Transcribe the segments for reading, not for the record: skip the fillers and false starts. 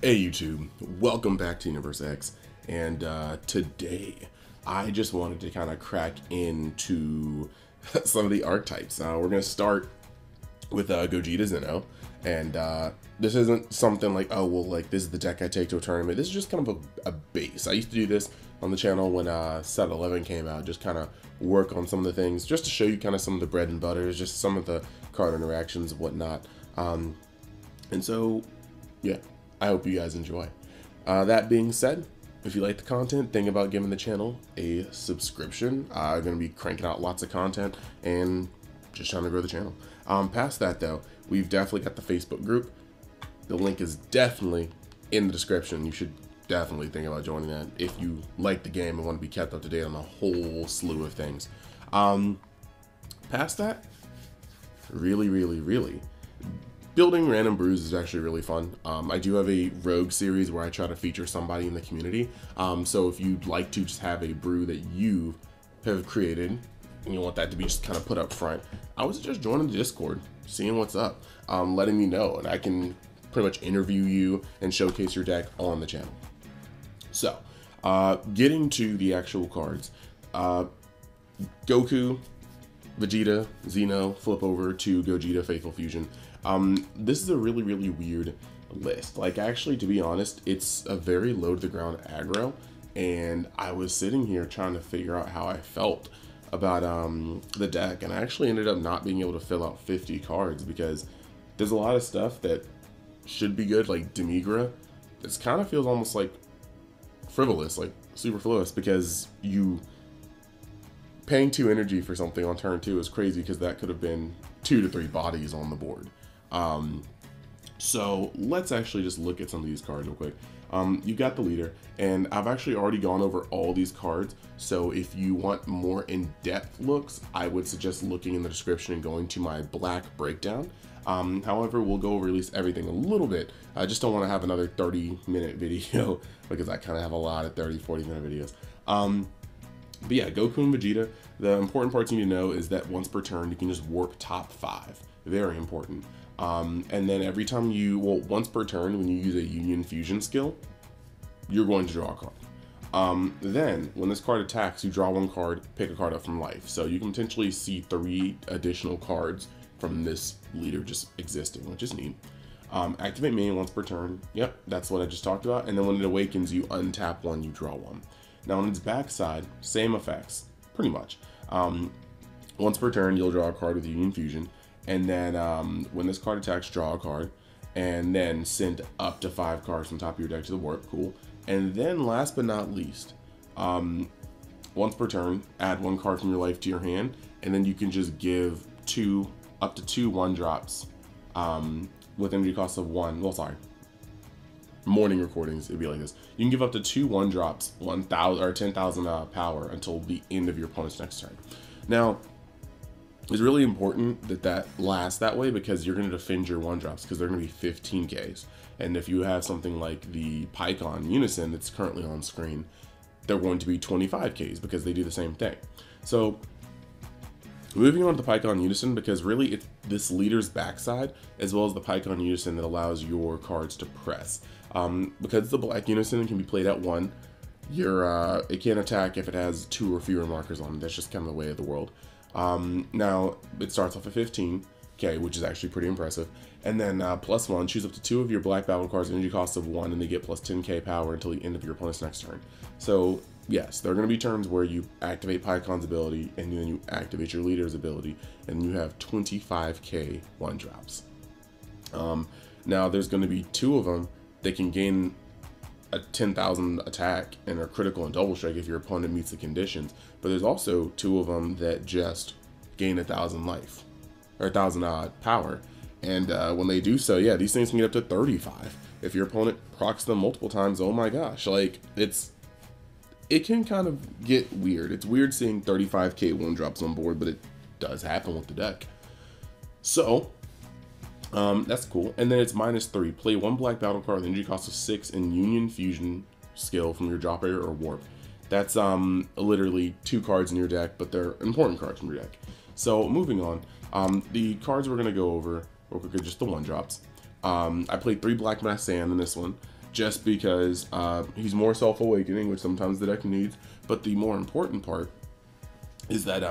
Hey YouTube, welcome back to Universe X, and today I just wanted to kind of crack into some of the archetypes. We're going to start with Gogeta Xeno, and this isn't something like, oh well, like this is the deck I take to a tournament. This is just kind of a base. I used to do this on the channel when set 11 came out, just kind of work on some of the things, just to show you kind of some of the bread and butter, just some of the card interactions and whatnot. And so, yeah. I hope you guys enjoy. That being said, if you like the content, think about giving the channel a subscription. I'm going to be cranking out lots of content and just trying to grow the channel. Past that though, we've definitely got the Facebook group. The link is definitely in the description. You should definitely think about joining that if you like the game and want to be kept up to date on a whole slew of things. Past that, really building random brews is actually really fun. I do have a rogue series where I try to feature somebody in the community. So if you'd like to just have a brew that you have created and you want that to be just kind of put up front, I was just joining the Discord, seeing what's up, letting me know, and I can pretty much interview you and showcase your deck on the channel. So getting to the actual cards, Goku, Vegeta, Xeno, flip over to Gogeta Faithful Fusion. This is a really weird list. Like, actually, to be honest, it's a very low to the ground aggro, and I was sitting here trying to figure out how I felt about the deck, and I actually ended up not being able to fill out 50 cards because there's a lot of stuff that should be good, like Demigra. It kind of feels almost like frivolous, like superfluous, because you paying 2 energy for something on turn 2 is crazy because that could have been 2 to 3 bodies on the board. So let's actually just look at some of these cards real quick. You got the leader, and I've actually already gone over all these cards, so if you want more in-depth looks, I would suggest looking in the description and going to my black breakdown. However, we'll go over at least everything a little bit. I just don't want to have another 30-minute video because I kind of have a lot of 30-40-minute videos. But yeah, Goku and Vegeta, the important parts you need to know is that once per turn, you can just warp top 5. Very important. And then every time once per turn, when you use a Union Fusion skill, you're going to draw a card. Then, when this card attacks, you draw 1 card, pick a card up from life. So you can potentially see 3 additional cards from this leader just existing, which is neat. Activate main once per turn. Yep, that's what I just talked about. And then when it awakens, you untap 1, you draw 1. Now on its backside, same effects, pretty much. Once per turn, you'll draw a card with Union Fusion. And then when this card attacks, draw a card, and then send up to 5 cards from top of your deck to the warp. Cool. And then last but not least, once per turn, add 1 card from your life to your hand, and then you can just give up to 2 1-drops with energy cost of 1. Well, sorry. Morning recordings, it'd be like this. You can give up to 2 1-drops, 1,000 or 10,000 power until the end of your opponent's next turn. Now, it's really important that that lasts that way because you're going to defend your 1-drops because they're going to be 15Ks. And if you have something like the Pycon Unison that's currently on screen, they're going to be 25Ks because they do the same thing. So moving on to the Pycon Unison, because really it's this leader's backside as well as the Pycon Unison that allows your cards to press. Because the black Unison can be played at 1, it can't attack if it has 2 or fewer markers on it. That's just kind of the way of the world. Now it starts off at 15K, which is actually pretty impressive. And then +1, choose up to 2 of your black battle cards, energy cost of 1, and they get plus 10K power until the end of your opponent's next turn. So yes, there are going to be turns where you activate Pycon's ability, and then you activate your leader's ability, and you have 25K 1-drops. Now there's going to be 2 of them that can gain a 10,000 attack and are critical and double strike if your opponent meets the conditions. But there's also 2 of them that just gain 1,000 life or 1,000 power. And when they do so, yeah, these things can get up to 35. If your opponent procs them multiple times, oh my gosh, like it can kind of get weird. It's weird seeing 35K 1-drops on board, but it does happen with the deck. So that's cool. And then it's -3. Play 1 black battle card with energy cost of 6 and Union Fusion skill from your drop area or warp. That's literally 2 cards in your deck, but they're important cards in your deck. So moving on, the cards we're gonna go over real quick are just the 1-drops. I played 3 black mass sand in this one. just because he's more self-awakening, which sometimes the deck needs. But the more important part is that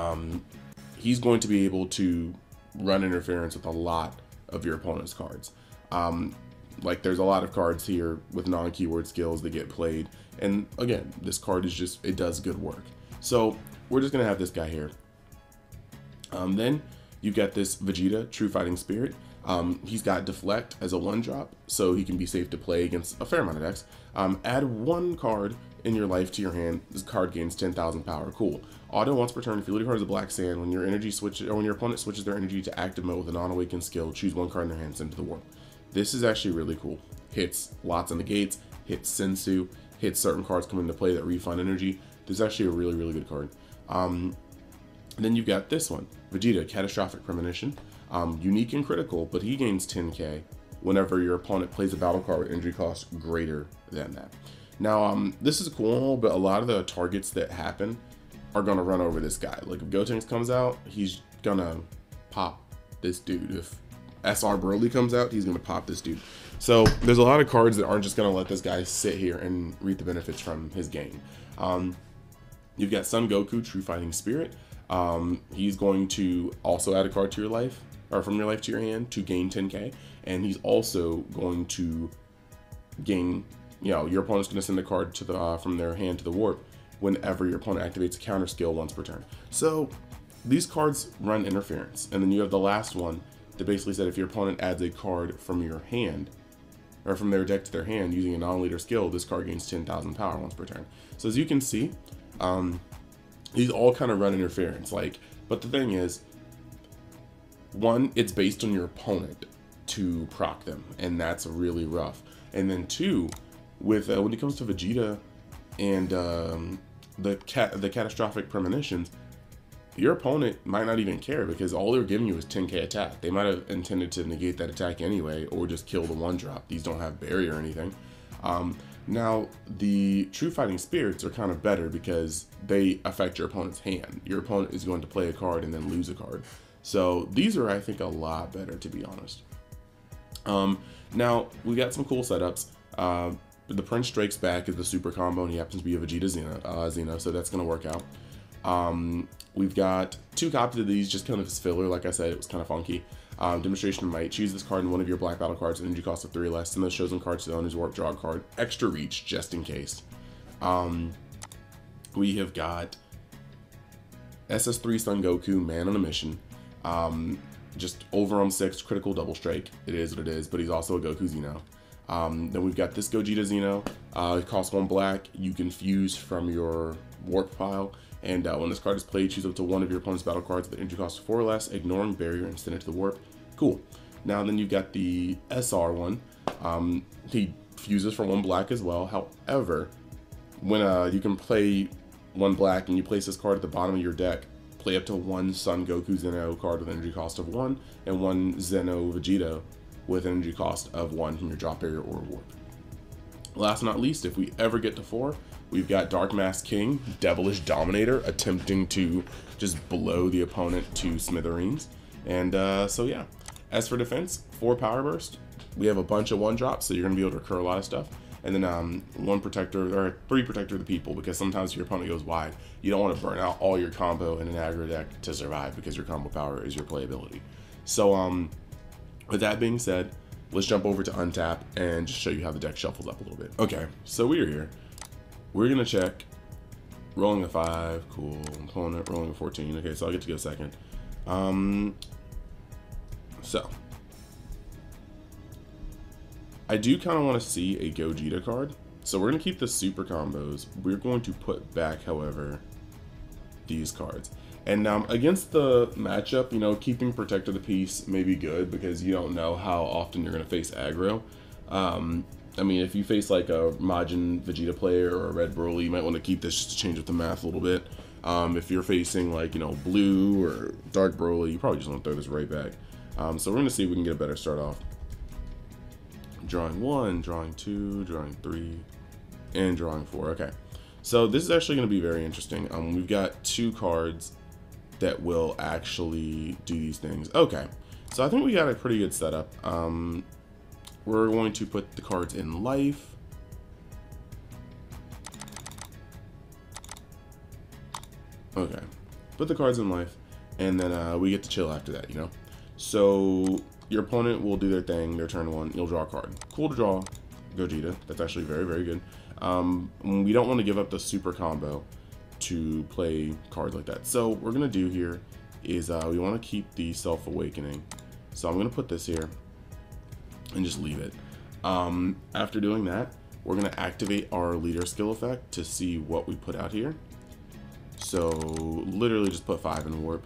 he's going to be able to run interference with a lot of your opponent's cards. Like there's a lot of cards here with non-keyword skills that get played, and again, this card is just, it does good work. So we're just gonna have this guy here. Then you've got this Vegeta, True Fighting Spirit. He's got Deflect as a 1-drop, so he can be safe to play against a fair amount of decks. Add 1 card in your life to your hand. This card gains 10,000 power. Cool. Auto once per turn. If your leader card is a Black Sand, when your energy switches, or when your opponent switches their energy to active mode with a non-awakened skill, choose 1 card in their hand, send to the warp. This is actually really cool. Hits lots of negates, hits Sensu, hits certain cards come into play that refund energy. This is actually a really, really good card. Then you've got this one, Vegeta, Catastrophic Premonition. Unique and critical, but he gains 10k whenever your opponent plays a battle card with energy cost greater than that. Now, this is cool, but a lot of the targets that happen are gonna run over this guy. Like if Gotenks comes out, he's gonna pop this dude. If SR Broly comes out, he's gonna pop this dude. So there's a lot of cards that aren't just gonna let this guy sit here and reap the benefits from his game. You've got Son Goku, True Fighting Spirit. He's going to also add a card to your life, or from your life to your hand, to gain 10k, and he's also going to gain, you know, your opponent's going to send a card to the from their hand to the warp whenever your opponent activates a counter skill once per turn. So these cards run interference, and then you have the last one that basically said if your opponent adds a card from your hand, or from their deck to their hand using a non-leader skill, this card gains 10,000 power once per turn. So as you can see, these all kind of run interference, like, but the thing is, one, it's based on your opponent to proc them, and that's really rough. And then two, with when it comes to Vegeta and the Catastrophic Premonitions, your opponent might not even care because all they're giving you is 10k attack. They might have intended to negate that attack anyway, or just kill the 1-drop. These don't have barrier or anything. Now, the True Fighting Spirits are kind of better because they affect your opponent's hand. Your opponent is going to play a card and then lose a card. So these are, I think, a lot better, to be honest. Now, we got some cool setups. The Prince Drake's back is the super combo, and he happens to be a Vegeta Xeno, so that's going to work out. We've got 2 copies of these, just kind of as filler. Like I said, it was kind of funky. Demonstration of Might. Choose this card in one of your black battle cards with energy cost of 3 or less. Send those chosen cards to the owner's warp, draw a card. Extra reach, just in case. We have got SS3 Son Goku, Man on a Mission. Just overarm 6, critical double strike. It is what it is, but he's also a Goku Xeno. Then we've got this Gogeta Xeno. It costs 1 black. You can fuse from your warp pile. And when this card is played, choose up to one of your opponent's battle cards with energy cost of 4 or less, ignoring barrier, and send it to the warp. Cool. Now then you've got the SR one. He fuses for 1 black as well. However, when you can play 1 black and you place this card at the bottom of your deck, play up to 1 Son Goku Xeno card with energy cost of 1, and 1 Xeno Vegeta with energy cost of 1 from your drop area or warp. Last but not least, if we ever get to 4, we've got Dark Mask King, Devilish Dominator, attempting to just blow the opponent to smithereens. And so yeah, as for defense, 4 Power Burst. We have a bunch of 1-drops, so you're going to be able to recur a lot of stuff. And then 1 Protector, or 3 Protector of the People, because sometimes your opponent goes wide. You don't want to burn out all your combo in an aggro deck to survive, because your combo power is your playability. So with that being said, let's jump over to Untap and just show you how the deck shuffles up a little bit. Okay, so we are here. We're gonna check rolling a 5, cool. Opponent rolling a 14. Okay, so I'll get to go second. So I do kind of want to see a Gogeta card, so we're gonna keep the super combos. We're going to put back, however, these cards. And against the matchup, you know, keeping Protector of the Peace may be good because you don't know how often you're gonna face aggro. I mean, if you face like a Majin Vegeta player or a Red Broly, you might want to keep this just to change up the math a little bit. If you're facing like, you know, Blue or Dark Broly, you probably just want to throw this right back. So we're going to see if we can get a better start off. Drawing 1, drawing 2, drawing 3, and drawing 4. Okay, so this is actually going to be very interesting. We've got 2 cards that will actually do these things. Okay, so I think we got a pretty good setup. We're going to put the cards in life. Okay. Put the cards in life, and then we get to chill after that, you know? So your opponent will do their thing, their turn 1, you'll draw a card. Cool to draw Gogeta. That's actually very, very good. We don't want to give up the super combo to play cards like that. So what we're going to do here is we want to keep the Self-Awakening. So I'm going to put this here and just leave it. After doing that, we're going to activate our leader skill effect to see what we put out here. So literally just put 5 in warp.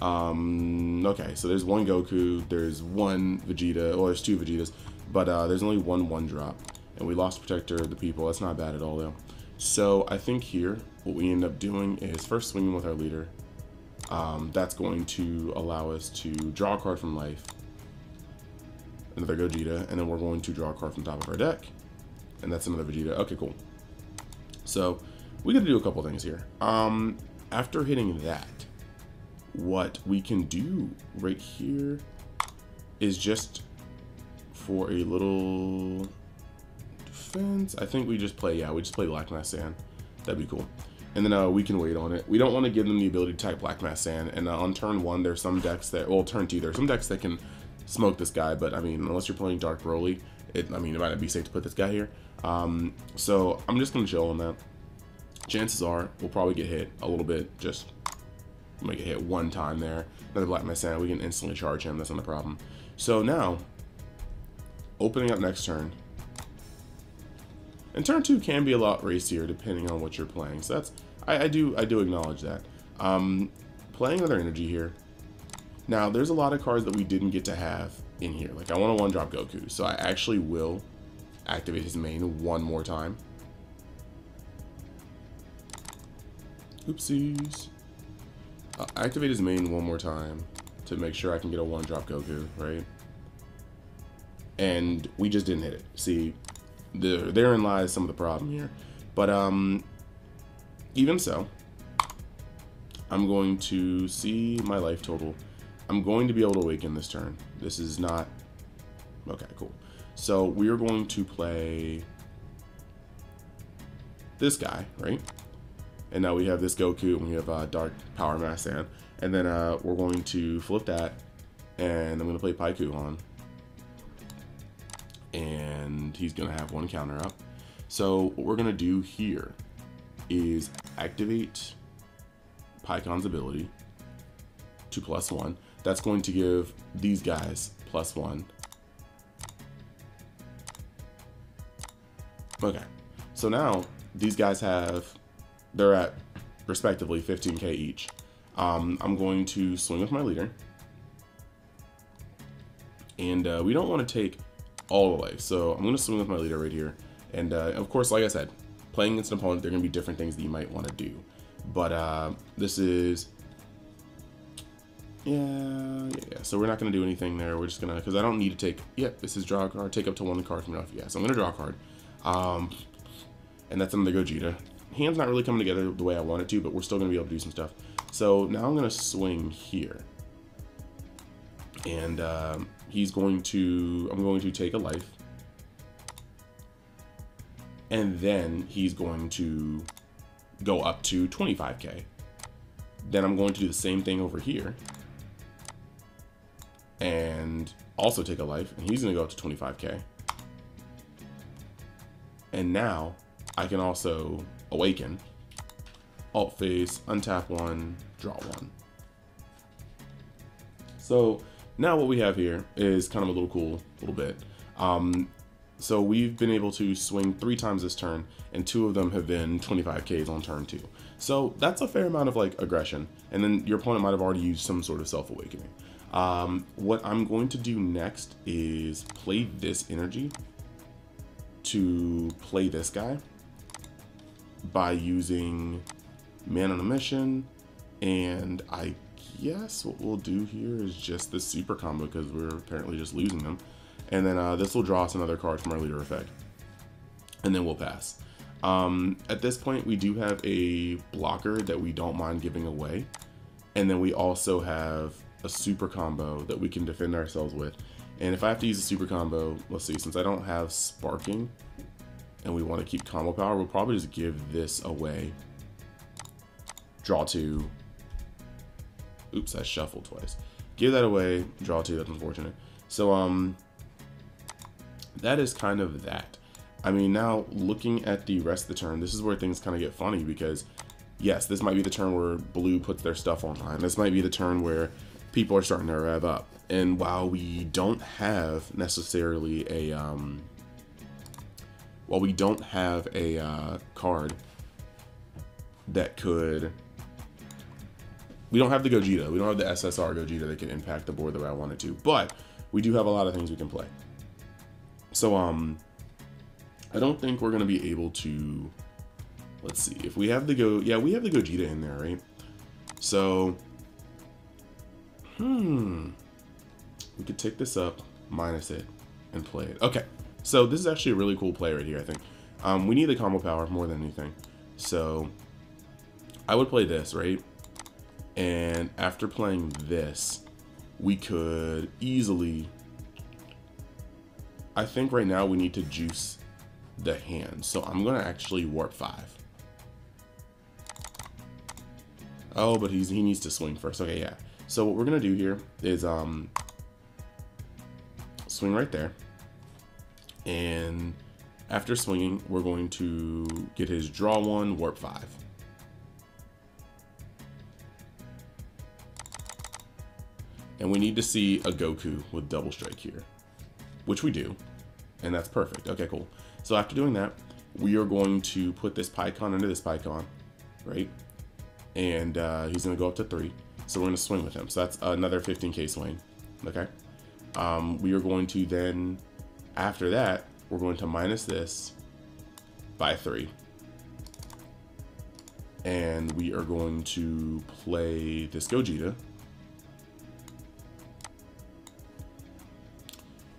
Okay, so there's one Goku, there's one Vegeta, well, there's 2 Vegetas, but there's only one drop, and we lost Protector of the People. That's not bad at all, though. So I think here, what we end up doing is first swinging with our leader. That's going to allow us to draw a card from life, another Gogeta, and then we're going to draw a card from top of our deck, and that's another Vegeta. Okay, cool. So we got to do a couple things here. After hitting that, what we can do right here is just for a little defense. I think we just play, we just play Black Mass Sand. That'd be cool. And then we can wait on it. We don't want to give them the ability to type Black Mass Sand. And on turn 1, there's some decks that, well, turn 2, there's some decks that can smoke this guy. But I mean, unless you're playing Dark Broly, it might not be safe to put this guy here. So I'm just gonna chill on that. Chances are we'll probably get hit a little bit, just make it hit one time there. Another Black Mass Sand, we can instantly charge him. That's not a problem. So now, opening up next turn. And turn 2 can be a lot racier depending on what you're playing. So that's I do acknowledge that. Playing another energy here. Now there's a lot of cards that we didn't get to have in here. Like I want to 1-drop Goku, so I actually will activate his main one more time. Oopsies. I'll activate his main one more time to make sure I can get a 1-drop Goku, right? And we just didn't hit it. See, therein lies some of the problem here. But even so, I'm going to see my life total. I'm going to be able to awaken this turn. This is not... Okay, cool. So we are going to play this guy, right? And now we have this Goku, and we have Dark Power Mass Sand. And then we're going to flip that, and I'm going to play Paiku on. And he's going to have 1 counter up. So what we're going to do here is activate Paikon's ability to +1. That's going to give these guys +1. Okay, so now these guys they're at respectively 15k each. I'm going to swing with my leader. And we don't want to take all the life, so I'm going to swing with my leader right here. And of course, like I said, playing against an opponent, there are going to be different things that you might want to do. But this is... Yeah, so we're not going to do anything there. We're just going to... Because I don't need to take... Yep, this is draw a card. Take up to 1 card from off. Yeah, so I'm going to draw a card. And that's another Gogeta. Hand's not really coming together the way I want it to, but we're still going to be able to do some stuff. So now I'm going to swing here. And I'm going to take a life. And then he's going to go up to 25k. Then I'm going to do the same thing over here. And also take a life. And he's going to go up to 25k. And now I can also awaken, alt phase, untap 1, draw 1. So now what we have here is kind of a little cool little bit. So we've been able to swing 3 times this turn, and 2 of them have been 25Ks on turn 2. So that's a fair amount of like aggression, and then your opponent might have already used some sort of self-awakening. What I'm going to do next is play this energy to play this guy by using Man on a Mission, and I guess what we'll do here is just the super combo because we're apparently just losing them. And then this will draw us another card from our leader effect. And then we'll pass. At this point, we do have a blocker that we don't mind giving away. And then we also have a super combo that we can defend ourselves with. And if I have to use a super combo, let's see, since I don't have Sparking and we want to keep combo power, we'll probably just give this away. draw 2. Oops, I shuffled twice. Give that away, draw 2, that's unfortunate. So, that is kind of that. I mean, now looking at the rest of the turn, this is where things kind of get funny because, yes, this might be the turn where blue puts their stuff online. This might be the turn where people are starting to rev up. And while we don't have necessarily a, card that could, we don't have the Gogeta, we don't have the SSR Gogeta that can impact the board the way I want it to, but we do have a lot of things we can play. So, I don't think we're going to be able to, let's see, if we have the we have the Gogeta in there, right? So, we could take this up, minus it, and play it. Okay, so this is actually a really cool play right here, I think. We need the combo power more than anything. So, I would play this, right? And after playing this, we could easily, I think right now we need to juice the hand. So I'm going to actually warp 5. Oh, but he needs to swing first. Okay, yeah. So what we're going to do here is swing right there. And after swinging, we're going to get his draw 1, warp 5. And we need to see a Goku with double strike here, which we do, and that's perfect. Okay, cool. So after doing that, we are going to put this Pycon into this Pycon, right? And he's going to go up to 3. So we're going to swing with him. So that's another 15k swing, okay? We are going to then, after that, we're going to minus this by 3. And we are going to play this Gogeta.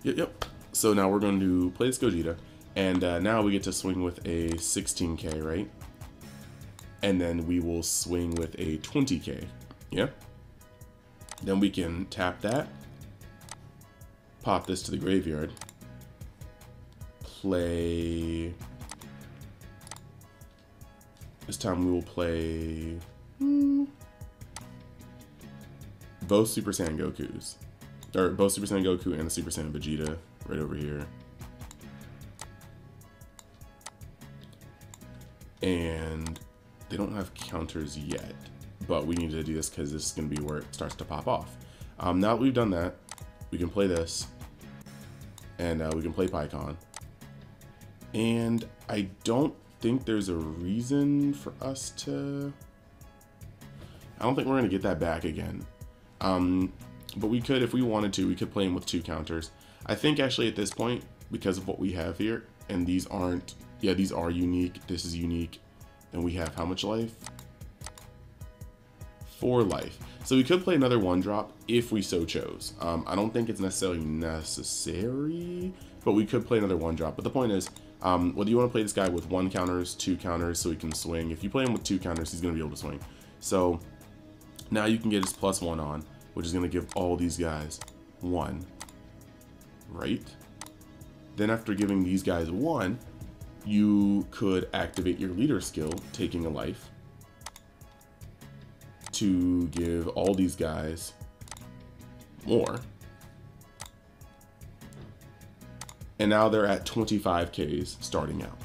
Yep. So now we're going to play this Gogeta, and now we get to swing with a 16k, right? And then we will swing with a 20k, yeah? Then we can tap that, pop this to the graveyard, play, this time we will play both Super Saiyan Gokus. Or both Super Saiyan Goku and the Super Saiyan Vegeta right over here. And they don't have counters yet, but we need to do this because this is going to be where it starts to pop off. Now that we've done that, we can play this, and we can play Pycon. And I don't think there's a reason for us to, I don't think we're going to get that back again. But we could, if we wanted to, we could play him with 2 counters. I think actually at this point, because of what we have here, and these aren't, yeah, these are unique, this is unique, and we have how much life? 4 life. So we could play another 1-drop if we so chose. I don't think it's necessarily necessary, but we could play another 1-drop. But the point is, whether you want to play this guy with 1 counters, 2 counters, so he can swing. If you play him with 2 counters, he's going to be able to swing. So now you can get his +1 on, which is going to give all these guys 1, right? Then after giving these guys 1, you could activate your leader skill, taking a life, to give all these guys more. And now they're at 25Ks starting out.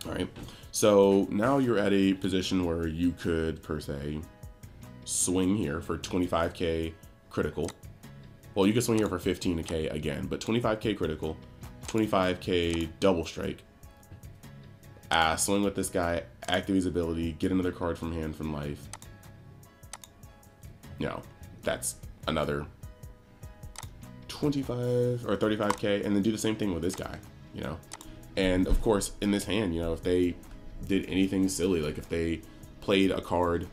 All right, so now you're at a position where you could, per se, swing here for 25k critical. Well, you can swing here for 15k again, but 25k critical, 25k double strike. Swing with this guy, activate his ability, get another card from hand from life. You know, that's another 25 or 35k, and then do the same thing with this guy, you know. And of course, in this hand, you know, if they did anything silly, like if they played a card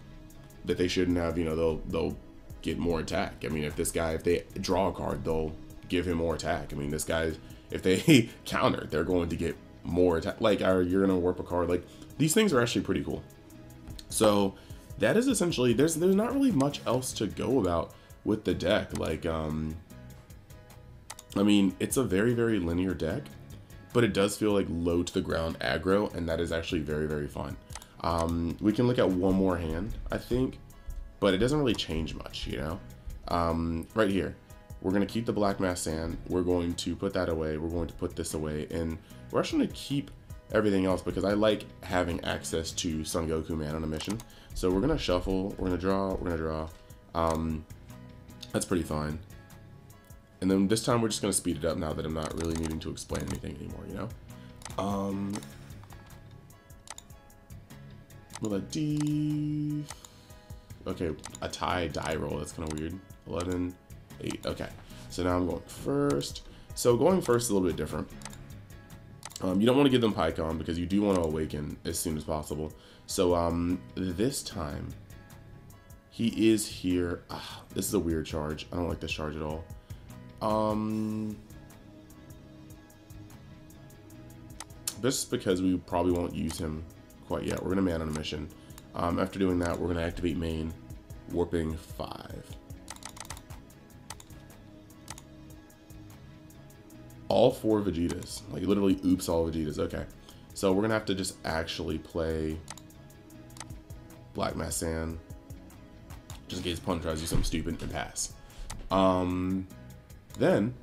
that they shouldn't have, you know, they'll get more attack. I mean, if they draw a card, they'll give him more attack. I mean, this guy's, if they counter, they're going to get more attack. Like, you're gonna warp a card. Like, these things are actually pretty cool. So that is essentially, there's not really much else to go about with the deck. Like, I mean, it's a very, very linear deck, but it does feel like low to the ground aggro, and that is actually very, very fun. We can look at one more hand, I think, but it doesn't really change much, you know. Right here, we're going to keep the Black Mass Sand. We're going to put that away. We're going to put this away, and we're actually going to keep everything else because I like having access to Son Goku Man on a mission. So we're going to shuffle, we're going to draw, we're going to draw. That's pretty fine. And then this time we're just going to speed it up now that I'm not really needing to explain anything anymore, you know? Will a D... Okay, a tie die roll, that's kind of weird. 11, 8, okay. So now I'm going first. So going first is a little bit different. You don't want to give them Pycon because you do want to awaken as soon as possible. So this time, he is here. This is a weird charge. I don't like this charge at all. Just because we probably won't use him quite yet. We're going to man on a mission. After doing that, we're going to activate main, warping 5. All 4 Vegetas. Like, literally, oops, all Vegetas. Okay. So we're going to have to just actually play Black Mass Sand. Just in case Pun tries to do something stupid and pass. Then,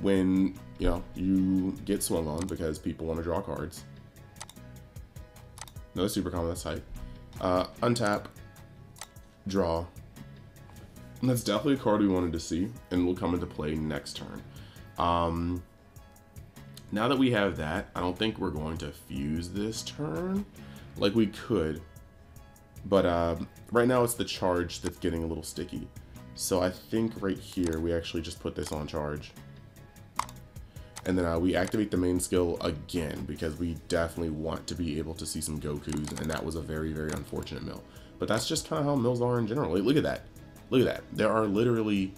when, you know, you get swung on because people want to draw cards. Another super common, that's hype. Untap, draw. And that's definitely a card we wanted to see, and will come into play next turn. Now that we have that, I don't think we're going to fuse this turn. Like, we could. But right now it's the charge that's getting a little sticky. So I think right here we actually just put this on charge. And then we activate the main skill again because we definitely want to be able to see some Gokus, and that was a very, very unfortunate mill. But that's just kind of how mills are in general. Look at that. Look at that. There are literally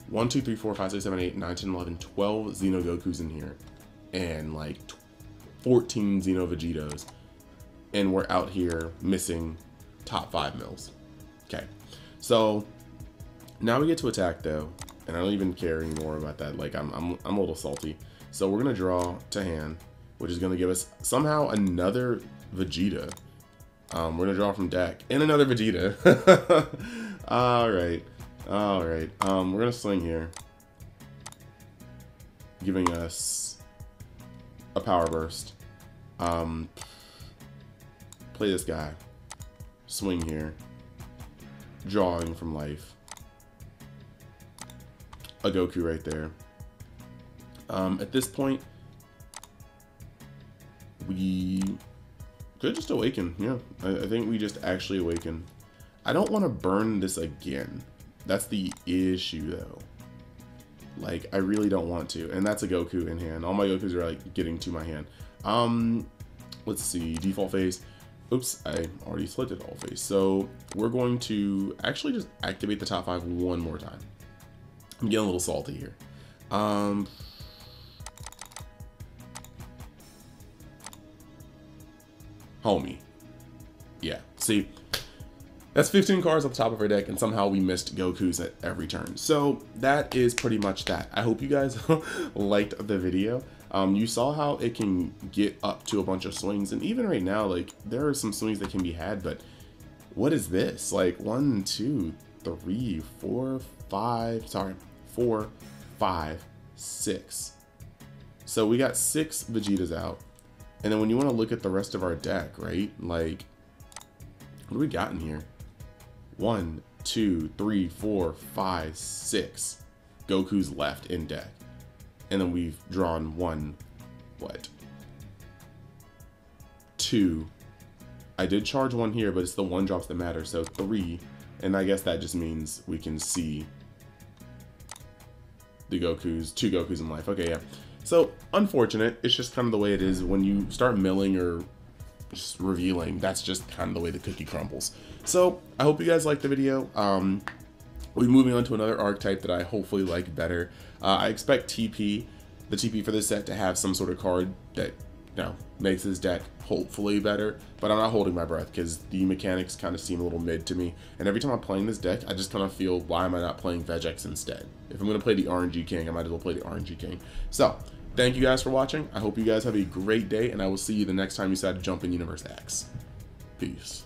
1, 2, 3, 4, 5, 6, 7, 8, 9, 10, 11, 12 Xeno Gokus in here. And like 14 Xeno Vegetos. And we're out here missing top 5 mills. Okay. So now we get to attack though. And I don't even care anymore about that. Like, I'm a little salty. So we're going to draw to hand, which is going to give us somehow another Vegeta. We're going to draw from deck and another Vegeta. All right. All right. We're going to swing here, giving us a power burst. Play this guy. Swing here. Drawing from life. A Goku right there. At this point, we could just awaken. Yeah, I think we just actually awaken. I don't want to burn this again. That's the issue, though. Like, I really don't want to. And that's a Goku in hand. All my Gokus are, like, getting to my hand. Let's see. Default phase. Oops, I already selected all phase. So we're going to actually just activate the top 5 one more time. I'm getting a little salty here. Homie. Yeah, see, that's 15 cards off the top of our deck, and somehow we missed Gokus at every turn. So that is pretty much that. I hope you guys liked the video. You saw how it can get up to a bunch of swings, and even right now, like, there are some swings that can be had, but what is this? Like, 1, 2, 3, 4, 5, sorry. 4, 5, 6. So we got 6 Vegetas out. And then when you want to look at the rest of our deck, right? Like, what do we got in here? 1, 2, 3, 4, 5, 6 Gokus left in deck. And then we've drawn 1, what? 2. I did charge 1 here, but it's the 1 drops that matter. So 3. And I guess that just means we can see the Gokus, 2 Gokus in life. Okay, yeah. So, unfortunate. It's just kind of the way it is. When you start milling or just revealing, that's just kind of the way the cookie crumbles. So, I hope you guys liked the video. We'll be moving on to another archetype that I hopefully like better. I expect the TP for this set to have some sort of card that, you know, makes this deck hopefully better, but I'm not holding my breath because the mechanics kind of seem a little mid to me, and every time I'm playing this deck, I just kind of feel, why am I not playing Vegex instead? If I'm going to play the RNG King, I might as well play the RNG King. So, thank you guys for watching. I hope you guys have a great day, and I will see you the next time you decide to jump in Universe X. Peace.